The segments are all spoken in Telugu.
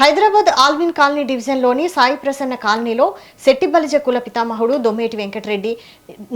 హైదరాబాద్ ఆల్విన్ కాలనీ డివిజన్లోని సాయి ప్రసన్న కాలనీలో శెట్టిబలిజ కుల పితామహుడు దొమ్మేటి వెంకటరెడ్డి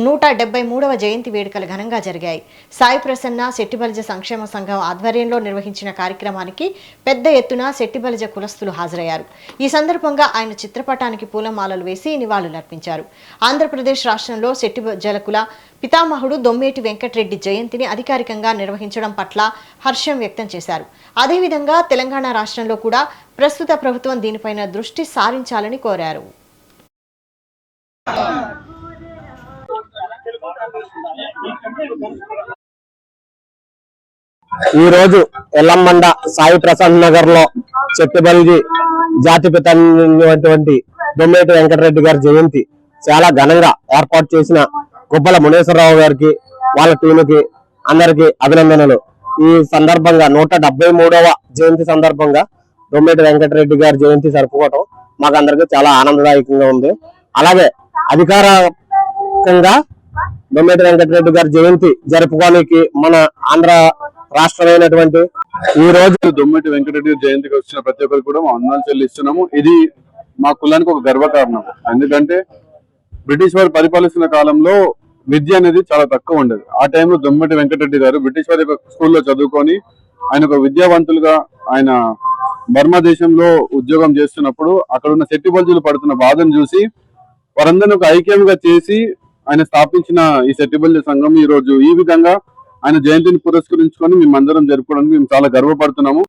173వ జయంతి వేడుకలు ఘనంగా జరిగాయి. సాయి ప్రసన్న శెట్టిబలిజ సంక్షేమ సంఘం ఆధ్వర్యంలో నిర్వహించిన కార్యక్రమానికి పెద్ద ఎత్తున శెట్టిబలిజ కులస్తులు హాజరయ్యారు. ఈ సందర్భంగా ఆయన చిత్రపటానికి పూలమాలలు వేసి నివాళులర్పించారు. ఆంధ్రప్రదేశ్ రాష్ట్రంలో శెట్టిబలిజ కుల పితామహుడు దొమ్మేటి వెంకటరెడ్డి జయంతిని అధికారికంగా నిర్వహించడం పట్ల హర్షం వ్యక్తం చేశారు. అదేవిధంగా తెలంగాణ రాష్ట్రంలో కూడా ప్రస్తుత ప్రభుత్వం దీనిపైన దృష్టి సారించాలని కోరారు. ఈ రోజు ఎల్లమ్మండ సాయి ప్రసన్న నగర్ లో చెట్టుబల్లి జాతిపిత దొమ్మేటి వెంకటరెడ్డి గారి జయంతి చాలా ఘనంగా ఏర్పాటు చేసిన గుబ్బల మునేశ్వరరావు గారికి వాళ్ళ టీముకి అందరికి అభినందనలు. ఈ సందర్భంగా 173వ జయంతి సందర్భంగా దొమ్మేటి వెంకటరెడ్డి గారి జయంతి జరుపుకోవటం మాకు అందరికి చాలా ఆనందదాయకంగా ఉంది. అలాగే అధికారికంగా దొమ్మేటి వెంకటరెడ్డి గారి జయంతి జరుపుకోవడానికి మన ఆంధ్ర రాష్ట్రమైనటువంటి ఈ రోజు దొమ్మేటి వెంకటరెడ్డి జయంతికి వచ్చిన ప్రతి ఒక్కరు కూడా మా వందనాలు చెల్లిస్తున్నాము. ఇది మా కులానికి ఒక గర్వకారణం. ఎందుకంటే బ్రిటిష్ వారు పరిపాలిస్తున్న కాలంలో విద్య అనేది చాలా తక్కువ ఉండేది. ఆ టైంలో దొమ్మేటి వెంకటరెడ్డి గారు బ్రిటిష్ వారి స్కూల్లో చదువుకొని ఆయన ఒక విద్యావంతులుగా ఆయన బర్మా దేశంలో ఉద్యోగం చేస్తున్నప్పుడు అక్కడ ఉన్న శెట్టిబల్జులు పడుతున్న బాధను చూసి వారందరినీ ఒక ఐక్యంగా చేసి ఆయన స్థాపించిన ఈ శెట్టిబల్జ సంఘం ఈ రోజు ఈ విధంగా ఆయన జయంతిని పురస్కరించుకొని మేమందరం జరుపుకోవడానికి మేము చాలా గర్వపడుతున్నాము.